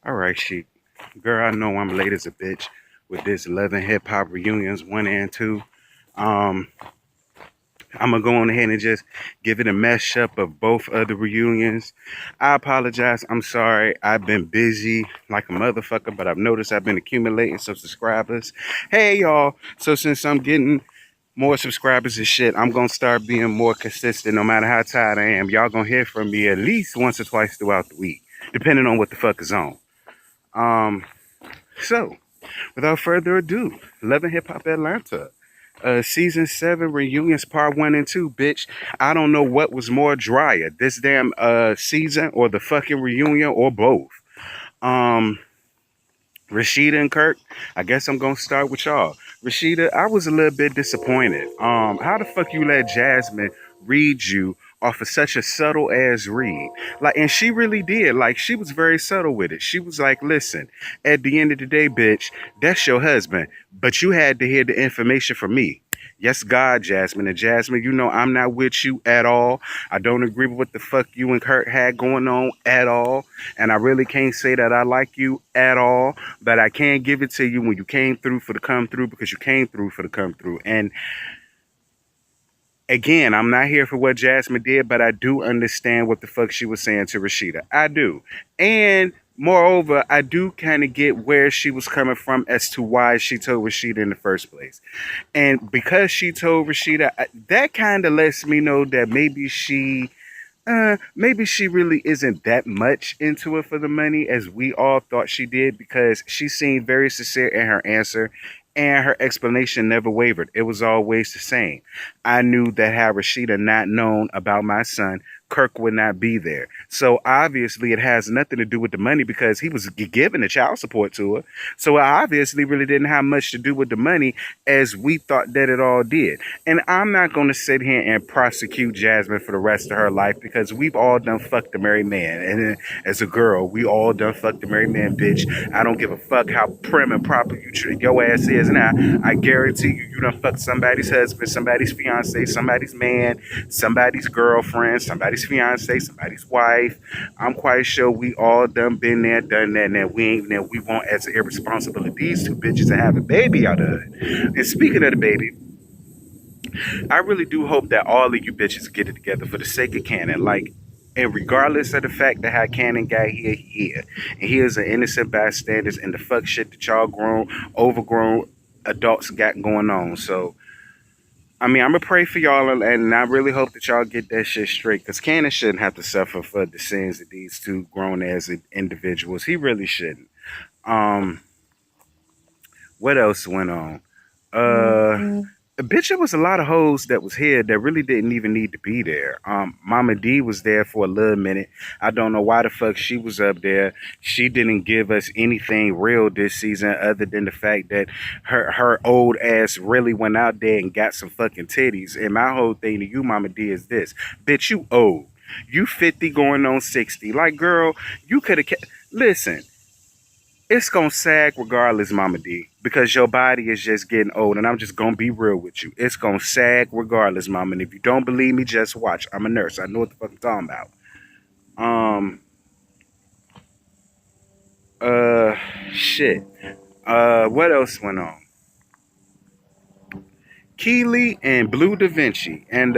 All right, Sheik. Girl, I know I'm late as a bitch with this 11 hip hop reunions, one and two. Um, I'm gonna go on ahead and just give it a mesh up of both of the reunions. I apologize. I'm sorry. I've been busy like a motherfucker, but I've noticed I've been accumulating some subscribers. Hey, y'all. So since I'm getting more subscribers and shit, I'm gonna start being more consistent no matter how tired I am. Y'all gonna hear from me at least once or twice throughout the week, depending on what the fuck is on. Um, so, without further ado, Love and Hip Hop Atlanta. Season 7 reunions part 1 and 2, bitch. I don't know what was more drier, this damn season or the fucking reunion or both. Um, Rashida and Kirk, I guess I'm gonna start with y'all. Rashida, I was a little bit disappointed. How the fuck you let Jasmine read you off of such a subtle ass read? Like, and she really did. Like, she was very subtle with it. She was like, listen, at the end of the day, bitch, that's your husband. But you had to hear the information from me. Yes, God, Jasmine. And Jasmine, you know I'm not with you at all. I don't agree with what the fuck you and Kurt had going on at all. And I really can't say that I like you at all. But I can give it to you when you came through for the come through, because you came through for the come through. And again, I'm not here for what Jasmine did, but I do understand what the fuck she was saying to Rashida. I do. And moreover, I do kind of get where she was coming from as to why she told Rashida in the first place. And because she told Rashida, that kind of lets me know that maybe she really isn't that much into it for the money as we all thought she did, because she seemed very sincere in her answer and her explanation never wavered. It was always the same. I knew that had Rashida not known about my son, Kirk would not be there. So obviously it has nothing to do with the money, because he was giving the child support to her. So it obviously really didn't have much to do with the money as we thought that it all did. And I'm not going to sit here and prosecute Jasmine for the rest of her life, because we've all done fucked the married man. And as a girl, we all done fucked the married man, bitch. I don't give a fuck how prim and proper you treat your ass is now. I guarantee you, you done fucked somebody's husband, somebody's fiance, somebody's man, somebody's girlfriend, somebody's fiance, somebody's wife. I'm quite sure we all done been there, done that, and that we want as an irresponsible of these two bitches to have a baby out of it. And speaking of the baby, I really do hope that all of you bitches get it together for the sake of Cannon. Like, and regardless of the fact that how Cannon got here, and he is an innocent bystander in the fuck shit that y'all overgrown adults got going on. So, I mean, I'm gonna pray for y'all, and I really hope that y'all get that shit straight, because Cannon shouldn't have to suffer for the sins of these two grown ass individuals. He really shouldn't. Um, what else went on? Bitch, it was a lot of hoes that was here that really didn't even need to be there. Mama D was there for a little minute. I don't know why the fuck she was up there. She didn't give us anything real this season other than the fact that her old ass really went out there and got some fucking titties. And my whole thing to you, Mama D, is this. Bitch, you old. You 50 going on 60. Like, girl, you could have listen, it's gonna sag regardless, Mama D, because your body is just getting old, and I'm just gonna be real with you. It's gonna sag regardless, Mama. And if you don't believe me, just watch. I'm a nurse. I know what the fuck I'm talking about. Um, shit. What else went on? Keely and Blue Da Vinci and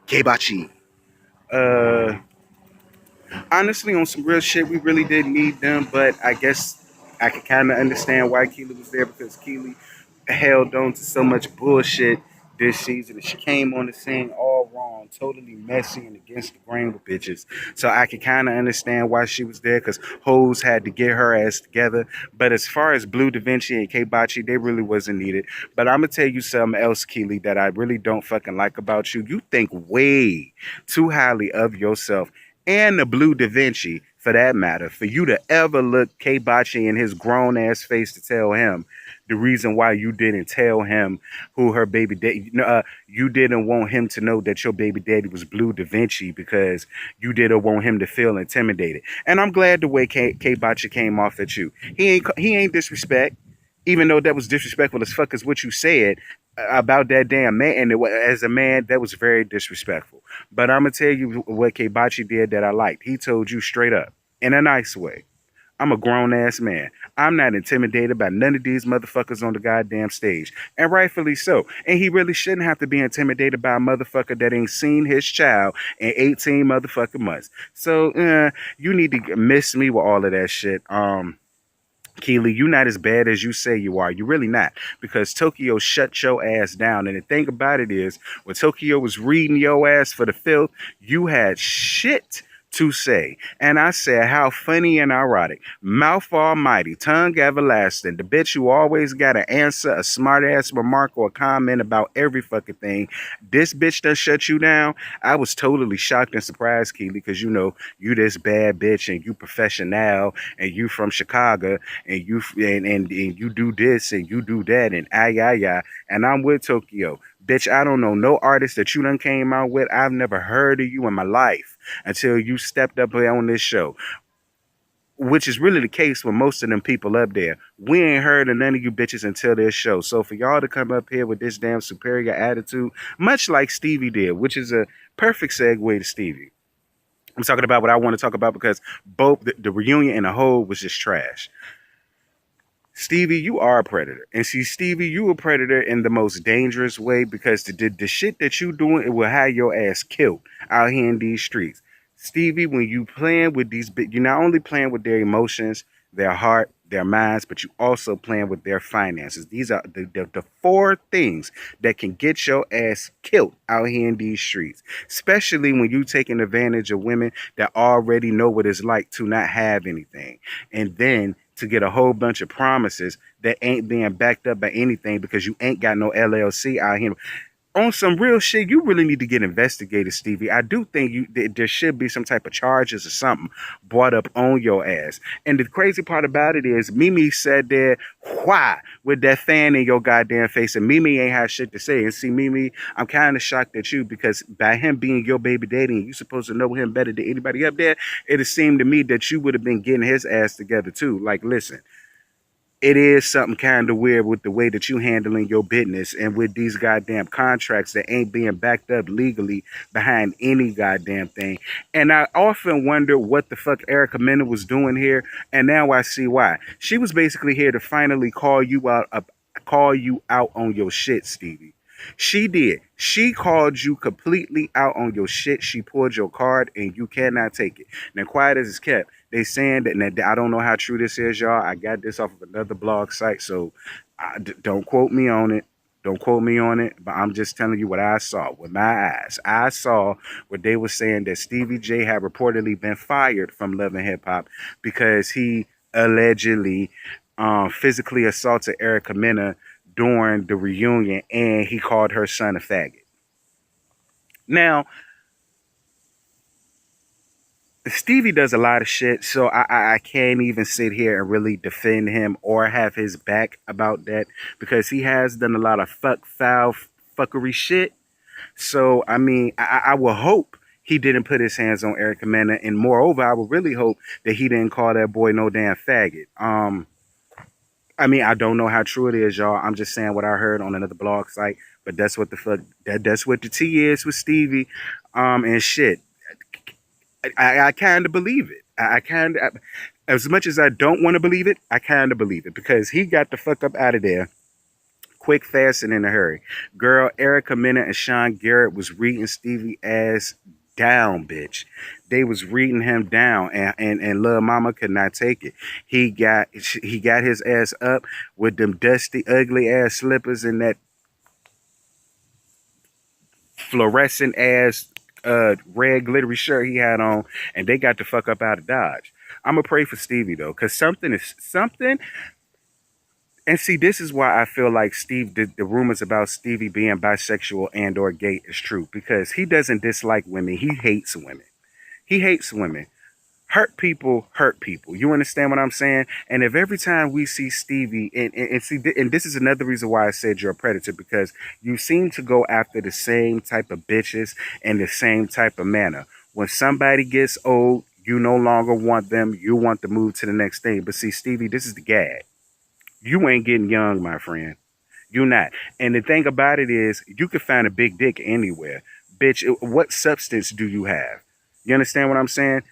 Kebachi. Uh, honestly, on some real shit, we really didn't need them, but I guess I can kind of understand why Keely was there, because Keely held on to so much bullshit this season. She came on the scene all wrong, totally messy and against the grain with bitches. So I can kind of understand why she was there, because hoes had to get her ass together. But as far as Blue Da Vinci and K Bachi, they really wasn't needed. But I'm gonna tell you something else, Keely, that I really don't fucking like about you. You think way too highly of yourself and the Blue Da Vinci, for that matter, for you to ever look K Bachi in his grown ass face to tell him the reason why you didn't tell him who her baby daddy, you didn't want him to know that your baby daddy was Blue Da Vinci, because you didn't want him to feel intimidated. And I'm glad the way K Bachi came off at you. He ain't disrespect, even though that was disrespectful as fuck as what you said about that damn man. And as a man, that was very disrespectful. But I'm gonna tell you what K Bachi did that I liked. He told you straight up in a nice way. I'm a grown-ass man. I'm not intimidated by none of these motherfuckers on the goddamn stage. And rightfully so. And he really shouldn't have to be intimidated by a motherfucker that ain't seen his child in 18 motherfucking months. So, you need to miss me with all of that shit. Keely, you not as bad as you say you are. You really not. Because Tokyo shut your ass down. And the thing about it is, when Tokyo was reading your ass for the filth, you had shit to say. And I said, how funny and ironic. Mouth almighty, tongue everlasting. The bitch who always got to answer a smart ass remark or a comment about every fucking thing. This bitch done shut you down. I was totally shocked and surprised, Keely, because you know, you this bad bitch and you professional and you from Chicago and you do this and you do that and and I'm with Tokyo. Bitch, I don't know no artist that you done came out with. I've never heard of you in my life until you stepped up here on this show. Which is really the case with most of them people up there. We ain't heard of none of you bitches until this show. So for y'all to come up here with this damn superior attitude, much like Stevie did, which is a perfect segue to Stevie. I'm talking about what I want to talk about because both the reunion and the whole was just trash. Stevie, you are a predator. And see, Stevie, you a predator in the most dangerous way because the shit that you doing, it will have your ass killed out here in these streets. Stevie, when you playing with these, you're not only playing with their emotions, their heart, their minds, but you also playing with their finances. These are the four things that can get your ass killed out here in these streets, especially when you taking advantage of women that already know what it's like to not have anything. And then to get a whole bunch of promises that ain't being backed up by anything because you ain't got no LLC out here. On some real shit, you really need to get investigated, Stevie. I do think there should be some type of charges or something brought up on your ass. And the crazy part about it is, Mimi said that, why? With that fan in your goddamn face, and Mimi ain't had shit to say. And see, Mimi, I'm kind of shocked at you because by him being your baby daddy, and you supposed to know him better than anybody up there, it seemed to me that you would have been getting his ass together too. Like, listen. It is something kind of weird with the way that you handling your business and with these goddamn contracts that ain't being backed up legally behind any goddamn thing. And I often wonder what the fuck Erica Mena was doing here. And now I see why. She was basically here to finally call you out on your shit, Stevie. She did. She called you completely out on your shit. She pulled your card and you cannot take it. Now, quiet as it's kept, they saying that, now, I don't know how true this is, y'all. I got this off of another blog site, so don't quote me on it. Don't quote me on it, but I'm just telling you what I saw with my eyes. I saw what they were saying that Stevie J had reportedly been fired from Love and Hip Hop because he allegedly physically assaulted Erica Mena during the reunion, and he called her son a faggot. Now, Stevie does a lot of shit, so I can't even sit here and really defend him or have his back about that because he has done a lot of foul, fuckery shit. So, I mean, I will hope he didn't put his hands on Erica Mena, and moreover, I would really hope that he didn't call that boy no damn faggot. I mean, I don't know how true it is, y'all. I'm just saying what I heard on another blog site, but that's what the fuck, that's what the tea is with Stevie, and shit. I kind of believe it. I kind of, as much as I don't want to believe it, I kind of believe it because he got the fuck up out of there quick, fast, and in a hurry. Girl, Erica Mena and Sean Garrett was reading Stevie ass down, bitch. They was reading him down, and Lil Mama could not take it. He got his ass up with them dusty, ugly ass slippers and that fluorescent ass red glittery shirt he had on, and they got the fuck up out of Dodge. I'm gonna pray for Stevie though, cause something is something. And see, this is why I feel like the rumors about Stevie being bisexual and or gay is true, because he doesn't dislike women. He hates women. He hates women. Hurt people hurt people. You understand what I'm saying? And if every time we see Stevie, and this is another reason why I said you're a predator, because you seem to go after the same type of bitches and the same type of manner. When somebody gets old, you no longer want them. You want to move to the next thing. But see, Stevie, this is the gag. You ain't getting young, my friend. You're not. And the thing about it is, you can find a big dick anywhere. Bitch, what substance do you have? You understand what I'm saying?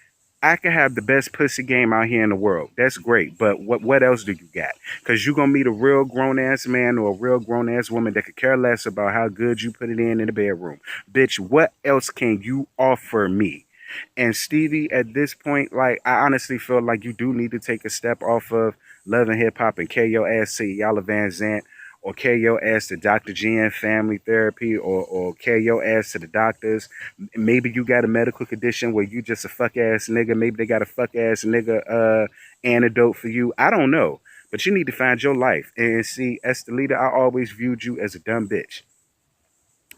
I could have the best pussy game out here in the world. That's great. But what else do you got? Because you're going to meet a real grown ass man or a real grown ass woman that could care less about how good you put it in the bedroom. Bitch, what else can you offer me? And Stevie, at this point, like, I honestly feel like you do need to take a step off of Love and Hip Hop and carry your ass to Yala Van Zant, or carry your ass to Dr. G and Family Therapy, or carry your ass to the doctors. Maybe you got a medical condition where you just a fuck ass nigga. Maybe they got a fuck ass nigga antidote for you. I don't know. But you need to find your life. And see, Estelita, I always viewed you as a dumb bitch.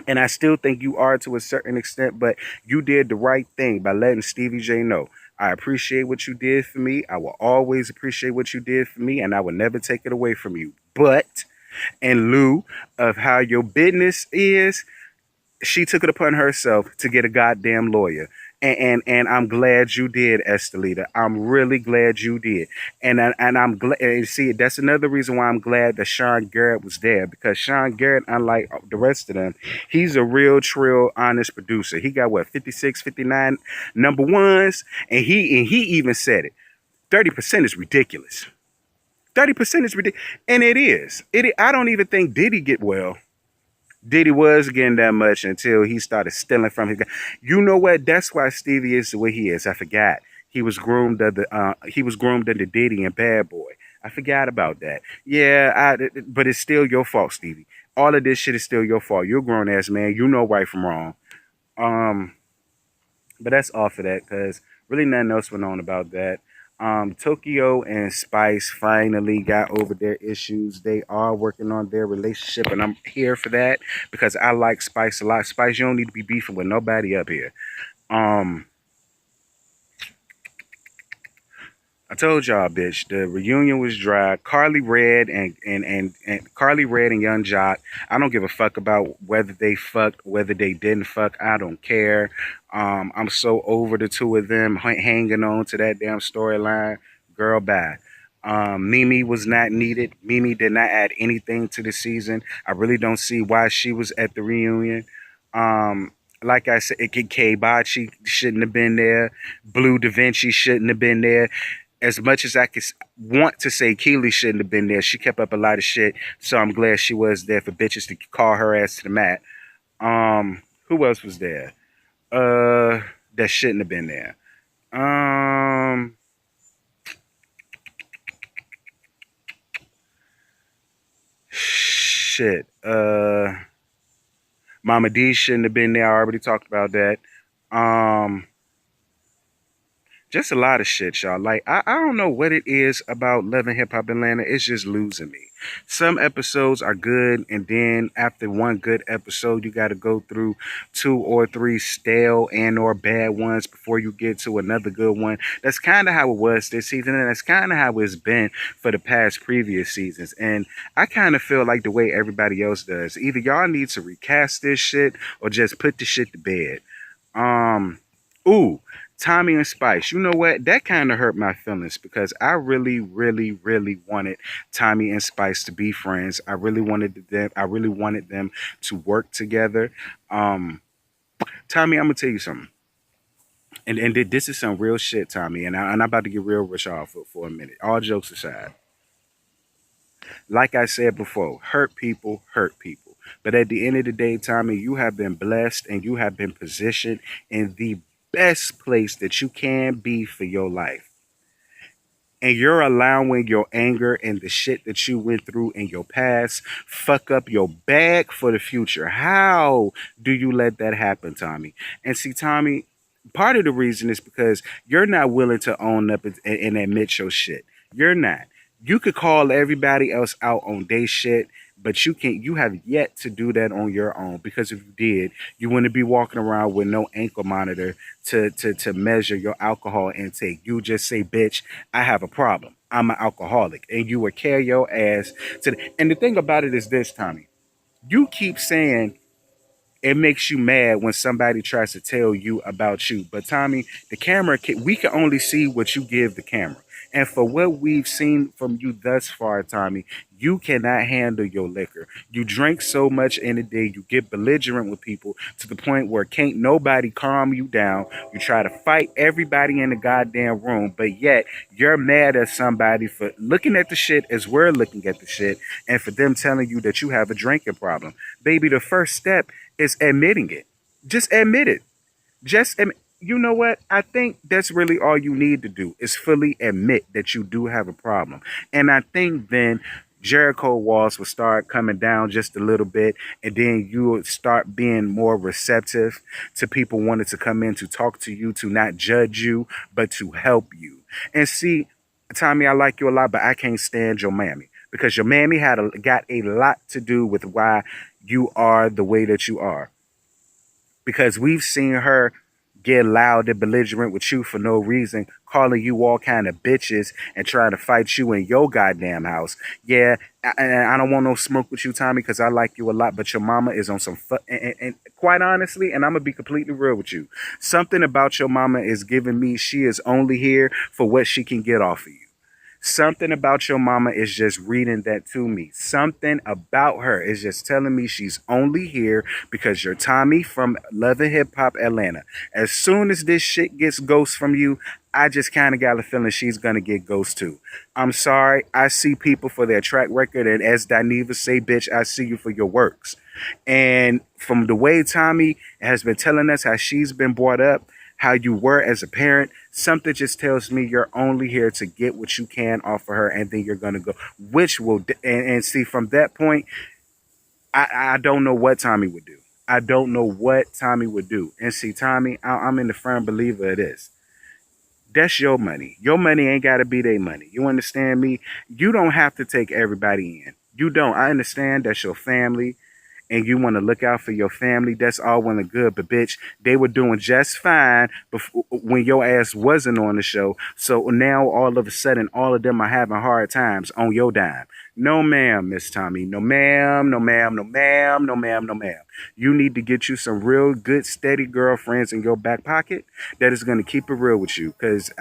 And I still think you are to a certain extent, but you did the right thing by letting Stevie J know. I appreciate what you did for me. I will always appreciate what you did for me, and I will never take it away from you. But in lieu of how your business is, she took it upon herself to get a goddamn lawyer. And I'm glad you did, Estelita. I'm really glad you did. And I'm glad. And see, that's another reason why I'm glad that Sean Garrett was there, because Sean Garrett, unlike the rest of them, he's a real, trill, honest producer. He got what, 56, 59 number ones, and he even said it. 30% is ridiculous. 30% is ridiculous, and it is. I don't even think Diddy get well. Diddy was getting that much until he started stealing from his guy. You know what? That's why Stevie is the way he is. I forgot. He was groomed under Diddy and Bad Boy. I forgot about that. Yeah, but it's still your fault, Stevie. All of this shit is still your fault. You're a grown ass man. You know right from wrong. But that's all for that, because really nothing else went on about that. Tokyo and Spice finally got over their issues. They are working on their relationship, and I'm here for that because I like Spice a lot. Spice, you don't need to be beefing with nobody up here. I told y'all, bitch, the reunion was dry. Carly Red and Carly Red and Young Jock. I don't give a fuck about whether they fucked, whether they didn't fuck. I don't care. I'm so over the two of them hanging on to that damn storyline. Girl, bye. Mimi was not needed. Mimi did not add anything to the season. I really don't see why she was at the reunion. Like I said, K Bachi shouldn't have been there. Blue Da Vinci shouldn't have been there. As much as I could want to say Keely shouldn't have been there, she kept up a lot of shit. So I'm glad she was there for bitches to call her ass to the mat. Who else was there? That shouldn't have been there. Shit. Mama D shouldn't have been there. I already talked about that. Just a lot of shit, y'all. Like, I don't know what it is about Love and Hip Hop Atlanta. It's just losing me. Some episodes are good, and then after one good episode, you got to go through 2 or 3 stale and or bad ones before you get to another good one. That's kind of how it was this season, and that's kind of how it's been for the past previous seasons. And I kind of feel like the way everybody else does. Either y'all need to recast this shit or just put the shit to bed. Tommy and Spice. You know what? That kind of hurt my feelings because I really, really, really wanted Tommy and Spice to be friends. I really wanted them to work together. Tommy, I'm gonna tell you something. And this is some real shit, Tommy. And I'm about to get real with y'all for a minute. All jokes aside. Like I said before, hurt people hurt people. But at the end of the day, Tommy, you have been blessed and you have been positioned in the best place that you can be for your life. And you're allowing your anger and the shit that you went through in your past fuck up your bag for the future. How do you let that happen, Tommy? And see, Tommy, part of the reason is because you're not willing to own up and admit your shit. You're not. You could call everybody else out on their shit, but you have yet to do that on your own, because if you did, you wouldn't be walking around with no ankle monitor to measure your alcohol intake. You just say, bitch, I have a problem. I'm an alcoholic. And you would carry your ass and the thing about it is this, Tommy. You keep saying it makes you mad when somebody tries to tell you about you. But Tommy, the camera, we can only see what you give the camera. And for what we've seen from you thus far, Tommy, you cannot handle your liquor. You drink so much in a day, you get belligerent with people to the point where can't nobody calm you down. You try to fight everybody in the goddamn room, but yet you're mad at somebody for looking at the shit as we're looking at the shit and for them telling you that you have a drinking problem. Baby, the first step is admitting it. Just admit it. You know what? I think that's really all you need to do is fully admit that you do have a problem. And I think then Jericho walls will start coming down just a little bit, and then you will start being more receptive to people wanting to come in to talk to you, to not judge you, but to help you. And see, Tommy, I like you a lot, but I can't stand your mammy because your mammy got a lot to do with why you are the way that you are. Because we've seen her get loud and belligerent with you for no reason, calling you all kind of bitches and trying to fight you in your goddamn house. Yeah, I don't want no smoke with you, Tommy, because I like you a lot, but your mama is on some and quite honestly, and I'm gonna be completely real with you, something about your mama is giving me she is only here for what she can get off of you. Something about your mama is just reading that to me. Something about her is just telling me she's only here because you're Tommy from Love and Hip Hop Atlanta. As soon as this shit gets ghost from you, I just kind of got a feeling she's going to get ghost too. I'm sorry. I see people for their track record. And as Dineva say, bitch, I see you for your works. And from the way Tommy has been telling us how she's been brought up, how you were as a parent, something just tells me you're only here to get what you can off of her, and then you're gonna go, which will and see from that point, I don't know what Tommy would do. I don't know what Tommy would do. And see, Tommy, I'm in the firm believer of this. That's your money. Your money ain't gotta be their money. You understand me? You don't have to take everybody in. You don't. I understand that's your family and you want to look out for your family, that's all well and good. But bitch, they were doing just fine before, when your ass wasn't on the show. So now all of a sudden, all of them are having hard times on your dime. No ma'am, Miss Tommy. No ma'am, no ma'am, no ma'am, no ma'am, no ma'am. You need to get you some real good, steady girlfriends in your back pocket that is going to keep it real with you. Because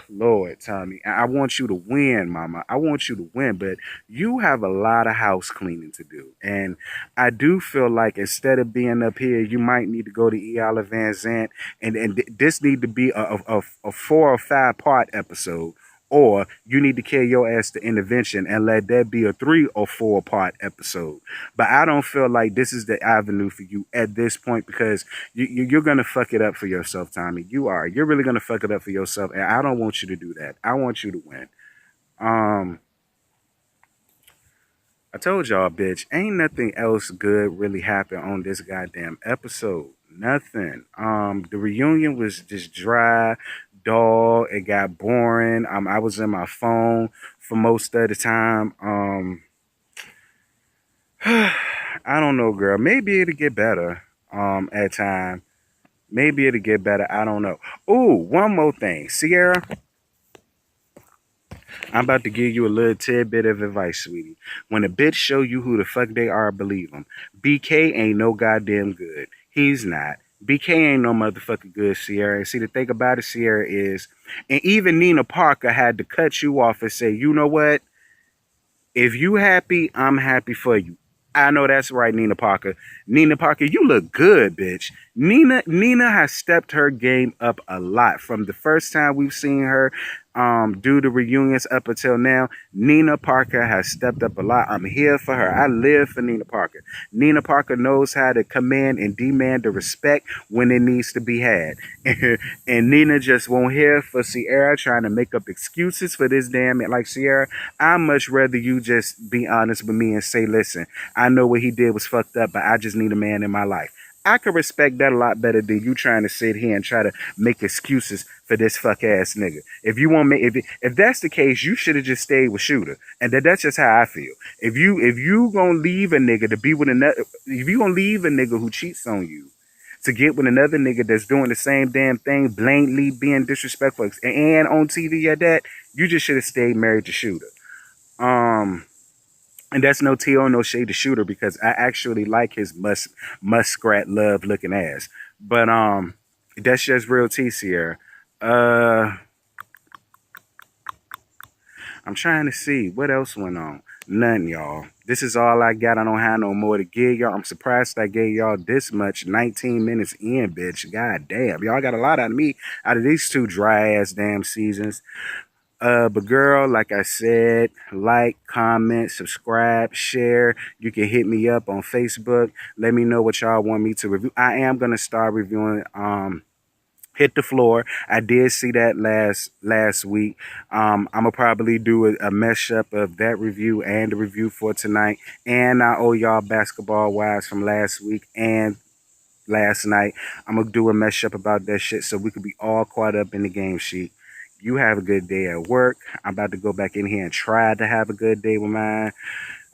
Lord, Tommy, I want you to win, mama. I want you to win, but you have a lot of house cleaning to do. And I do feel like instead of being up here, you might need to go to Iala Van Zant, and this need to be a 4 or 5 part episode. Or you need to carry your ass to intervention and let that be a 3 or 4 part episode. But I don't feel like this is the avenue for you at this point because you're going to fuck it up for yourself, Tommy. You are. You're really going to fuck it up for yourself. And I don't want you to do that. I want you to win. I told y'all, bitch, ain't nothing else good really happened on this goddamn episode. Nothing. The reunion was just dry, dull. It got boring. I was in my phone for most of the time. I don't know, girl. Maybe it'll get better. At time. Maybe it'll get better. I don't know. Ooh, one more thing, Sierra. I'm about to give you a little tidbit of advice, sweetie. When a bitch show you who the fuck they are, believe them. BK ain't no goddamn good. He's not. BK ain't no motherfucking good, Sierra. See, the thing about it, Sierra, is, and even Nina Parker had to cut you off and say, you know what? If you happy, I'm happy for you. I know that's right, Nina Parker. Nina Parker, you look good, bitch. Nina has stepped her game up a lot from the first time we've seen her do the reunions up until now. Nina Parker has stepped up a lot. I'm here for her. I live for Nina Parker. Nina Parker knows how to command and demand the respect when it needs to be had. And Nina just won't hear for Sierra trying to make up excuses for this damn it. Like, Sierra, I'd much rather you just be honest with me and say, listen, I know what he did was fucked up, but I just need a man in my life. I could respect that a lot better than you trying to sit here and try to make excuses for this fuck ass nigga. If you want me, if that's the case, you should have just stayed with Shooter. And that's just how I feel. If you gonna leave a nigga to be with another, if you gonna leave a nigga who cheats on you to get with another nigga that's doing the same damn thing, blatantly being disrespectful and on TV at that, you just should have stayed married to Shooter. And that's no tea or no shade to Shooter because I actually like his muskrat love looking ass. But that's just real tea, Sierra. I'm trying to see what else went on. None, y'all. This is all I got. I don't have no more to give y'all. I'm surprised I gave y'all this much. 19 minutes in, bitch. God damn. Y'all got a lot out of me out of these 2 dry ass damn seasons. But girl, like I said, like, comment, subscribe, share. You can hit me up on Facebook. Let me know what y'all want me to review. I am gonna start reviewing Hit the Floor. I did see that last week. I'm gonna probably do a mashup of that review and the review for tonight. And I owe y'all Basketball Wives from last week and last night. I'm gonna do a mashup about that shit so we could be all caught up in the game sheet. You have a good day at work. I'm about to go back in here and try to have a good day with mine.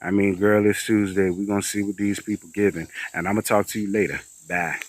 I mean, girl, it's Tuesday. We're gonna see what these people giving. And I'm gonna talk to you later. Bye.